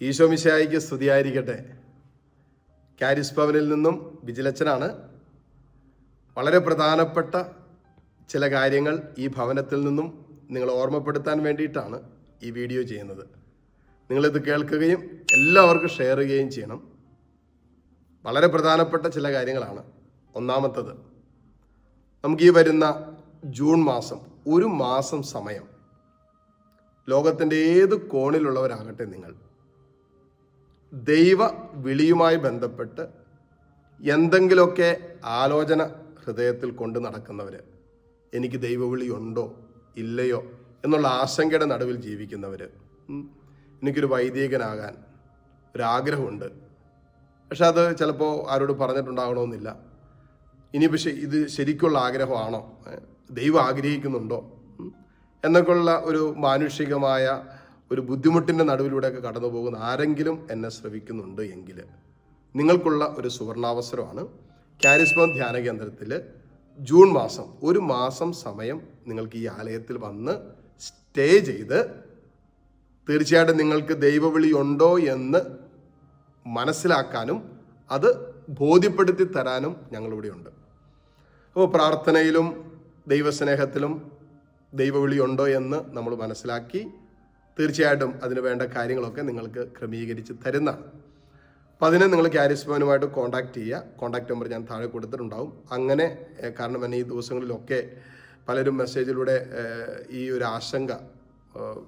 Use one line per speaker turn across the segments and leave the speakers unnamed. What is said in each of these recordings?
ഈശോ മിശിഹായിക്ക് സ്തുതിയായിരിക്കട്ടെ. കാരിസ് ഭവനിൽ നിന്നും വിജിലച്ചനാണ്. വളരെ പ്രധാനപ്പെട്ട ചില കാര്യങ്ങൾ ഈ ഭവനത്തിൽ നിന്നും നിങ്ങളെ ഓർമ്മപ്പെടുത്താൻ വേണ്ടിയിട്ടാണ് ഈ വീഡിയോ ചെയ്യുന്നത്. നിങ്ങളിത് കേൾക്കുകയും എല്ലാവർക്കും ഷെയർ ചെയ്യുകയും ചെയ്യണം. വളരെ പ്രധാനപ്പെട്ട ചില കാര്യങ്ങളാണ്. ഒന്നാമത്തത്, നമുക്ക് ഈ വരുന്ന ജൂൺ മാസം, ഒരു മാസം സമയം, ലോകത്തിൻ്റെ ഏത് കോണിലുള്ളവരാകട്ടെ നിങ്ങൾ, ദൈവ വിളിയുമായി ബന്ധപ്പെട്ട് എന്തെങ്കിലുമൊക്കെ ആലോചന ഹൃദയത്തിൽ കൊണ്ട് നടക്കുന്നവർ, എനിക്ക് ദൈവവിളി ഉണ്ടോ ഇല്ലയോ എന്നുള്ള ആശങ്കയുടെ നടുവിൽ ജീവിക്കുന്നവർ, എനിക്കൊരു വൈദികനാകാൻ ഒരാഗ്രഹമുണ്ട്, പക്ഷെ അത് ചിലപ്പോൾ ആരോട് പറഞ്ഞിട്ടുണ്ടാകണമെന്നില്ല, ഇനി പക്ഷേ ഇത് ശരിക്കുള്ള ആഗ്രഹമാണോ, ദൈവം ആഗ്രഹിക്കുന്നുണ്ടോ എന്നൊക്കെയുള്ള ഒരു മാനുഷികമായ ഒരു ബുദ്ധിമുട്ടിൻ്റെ നടുവിലൂടെയൊക്കെ കടന്നു പോകുന്ന ആരെങ്കിലും എന്നെ ശ്രവിക്കുന്നുണ്ട് എങ്കിൽ നിങ്ങൾക്കുള്ള ഒരു സുവർണാവസരമാണ്. കാരിസ് ഭവൻ ധ്യാന കേന്ദ്രത്തിൽ ജൂൺ മാസം, ഒരു മാസം സമയം നിങ്ങൾക്ക് ഈ ആലയത്തിൽ വന്ന് സ്റ്റേ ചെയ്ത് തീർച്ചയായിട്ടും നിങ്ങൾക്ക് ദൈവവിളി ഉണ്ടോ എന്ന് മനസ്സിലാക്കാനും അത് ബോധ്യപ്പെടുത്തി തരാനും ഞങ്ങളിവിടെ ഉണ്ട്. അപ്പോൾ പ്രാർത്ഥനയിലും ദൈവസ്നേഹത്തിലും ദൈവവിളി ഉണ്ടോ എന്ന് നമ്മൾ മനസ്സിലാക്കി തീർച്ചയായിട്ടും അതിന് വേണ്ട കാര്യങ്ങളൊക്കെ നിങ്ങൾക്ക് ക്രമീകരിച്ച് തരുന്നതാണ്. അപ്പം അതിന് നിങ്ങൾ കാരിസ് ഭവനുമായിട്ട് കോൺടാക്ട് ചെയ്യുക. കോൺടാക്ട് നമ്പർ ഞാൻ താഴെ കൊടുത്തിട്ടുണ്ടാവും. അങ്ങനെ, കാരണം എന്നെ ഈ ദിവസങ്ങളിലൊക്കെ പലരും മെസ്സേജിലൂടെ ഈ ഒരു ആശങ്ക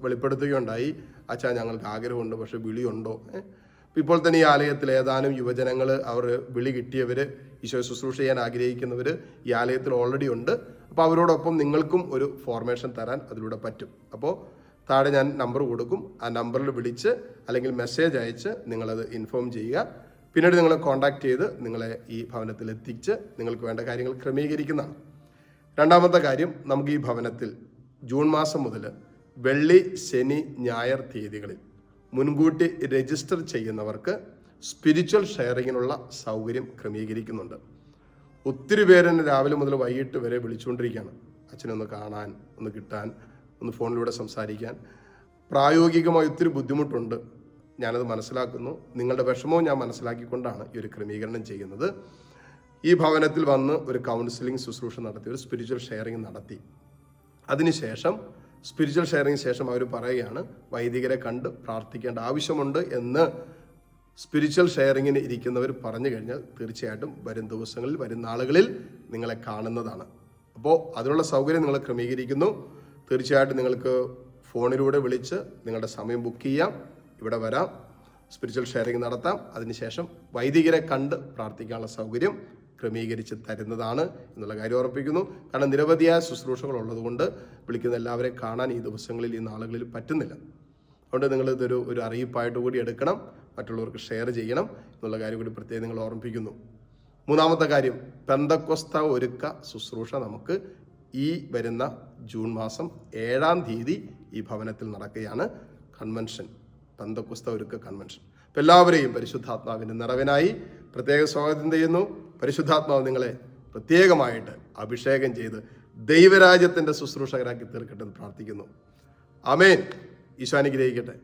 വെളിപ്പെടുത്തുകയുണ്ടായി, അച്ഛാ ഞങ്ങൾക്ക് ആഗ്രഹമുണ്ട് പക്ഷെ വിളിയുണ്ടോ. ഇപ്പോൾ തന്നെ ഈ ആലയത്തിൽ ഏതാനും യുവജനങ്ങൾ, അവർ വിളി കിട്ടിയവർ, ഈശോ ശുശ്രൂഷ ചെയ്യാൻ ആഗ്രഹിക്കുന്നവർ ഈ ആലയത്തിൽ ഓൾറെഡി ഉണ്ട്. അപ്പോൾ അവരോടൊപ്പം നിങ്ങൾക്കും ഒരു ഫോർമേഷൻ തരാൻ അതിലൂടെ പറ്റും. അപ്പോൾ താഴെ ഞാൻ നമ്പർ കൊടുക്കും. ആ നമ്പറിൽ വിളിച്ച് അല്ലെങ്കിൽ മെസ്സേജ് അയച്ച് നിങ്ങളത് ഇൻഫോം ചെയ്യുക. പിന്നീട് നിങ്ങളെ കോൺടാക്ട് ചെയ്ത് നിങ്ങളെ ഈ ഭവനത്തിൽ എത്തിച്ച് നിങ്ങൾക്ക് വേണ്ട കാര്യങ്ങൾ ക്രമീകരിക്കുന്നതാണ്. രണ്ടാമത്തെ കാര്യം, നമുക്ക് ഈ ഭവനത്തിൽ ജൂൺ മാസം മുതൽ വെള്ളി, ശനി, ഞായർ തീയതികളിൽ മുൻകൂട്ടി രജിസ്റ്റർ ചെയ്യുന്നവർക്ക് സ്പിരിച്വൽ ഷെയറിങ്ങിനുള്ള സൗകര്യം ക്രമീകരിക്കുന്നുണ്ട്. ഒത്തിരി പേരെന്നെ രാവിലെ മുതൽ വൈകിട്ട് വരെ വിളിച്ചുകൊണ്ടിരിക്കുകയാണ്, അച്ഛനൊന്ന് കാണാൻ, ഒന്ന് കിട്ടാൻ, ഒന്ന് ഫോണിലൂടെ സംസാരിക്കാൻ. പ്രായോഗികമായി ഒത്തിരി ബുദ്ധിമുട്ടുണ്ട്, ഞാനത് മനസ്സിലാക്കുന്നു. നിങ്ങളുടെ വിഷമവും ഞാൻ മനസ്സിലാക്കിക്കൊണ്ടാണ് ഈ ഒരു ക്രമീകരണം ചെയ്യുന്നത്. ഈ ഭവനത്തിൽ വന്ന് ഒരു കൗൺസിലിംഗ് ശുശ്രൂഷ നടത്തി, ഒരു സ്പിരിച്വൽ ഷെയറിങ് നടത്തി. അതിനുശേഷം സ്പിരിച്വൽ ഷെയറിങ് ശേഷം അവർ പറയുകയാണ്, വൈദികരെ കണ്ട് പ്രാർത്ഥിക്കേണ്ട ആവശ്യമുണ്ട് എന്ന് സ്പിരിച്വൽ ഷെയറിങ്ങിന് ഇരിക്കുന്നവർ പറഞ്ഞു കഴിഞ്ഞാൽ തീർച്ചയായിട്ടും വരും ദിവസങ്ങളിൽ, വരും നാളുകളിൽ നിങ്ങളെ കാണുന്നതാണ്. അപ്പോൾ അതിനുള്ള സൗകര്യം നിങ്ങൾ ക്രമീകരിക്കുന്നു. തീർച്ചയായിട്ടും നിങ്ങൾക്ക് ഫോണിലൂടെ വിളിച്ച് നിങ്ങളുടെ സമയം ബുക്ക് ചെയ്യാം, ഇവിടെ വരാം, സ്പിരിച്വൽ ഷെയറിങ് നടത്താം. അതിനുശേഷം വൈദികരെ കണ്ട് പ്രാർത്ഥിക്കാനുള്ള സൗകര്യം ക്രമീകരിച്ച് തരുന്നതാണ് എന്നുള്ള കാര്യം ഓർമ്മിപ്പിക്കുന്നു. കാരണം നിരവധിയായ ശുശ്രൂഷകൾ ഉള്ളതുകൊണ്ട് വിളിക്കുന്ന എല്ലാവരെയും കാണാൻ ഈ ദിവസങ്ങളിൽ, ഈ നാളുകളിൽ പറ്റുന്നില്ല. അതുകൊണ്ട് നിങ്ങൾ ഇതൊരു അറിയിപ്പായിട്ട് കൂടി എടുക്കണം, മറ്റുള്ളവർക്ക് ഷെയർ ചെയ്യണം എന്നുള്ള കാര്യം കൂടി പ്രത്യേകം നിങ്ങൾ ഓർമ്മിപ്പിക്കുന്നു. മൂന്നാമത്തെ കാര്യം, പെന്തക്കോസ്ത ഒരുക്ക ശുശ്രൂഷ നമുക്ക് ഈ വരുന്ന ജൂൺ മാസം 7-ാം തീയതി ഈ ഭവനത്തിൽ നടക്കുകയാണ്. കൺവെൻഷൻ, പെന്തക്കോസ്ത ഒരുക്ക കൺവെൻഷൻ. അപ്പം എല്ലാവരെയും പരിശുദ്ധാത്മാവിൻ്റെ നിറവിനായി പ്രത്യേക സ്വാഗതം ചെയ്യുന്നു. പരിശുദ്ധാത്മാവ് നിങ്ങളെ പ്രത്യേകമായിട്ട് അഭിഷേകം ചെയ്ത് ദൈവരാജ്യത്തിൻ്റെ ശുശ്രൂഷകരാക്കി തീർക്കട്ടെ എന്ന് പ്രാർത്ഥിക്കുന്നു. ആമേൻ. ഈശോ അനുഗ്രഹിക്കട്ടെ.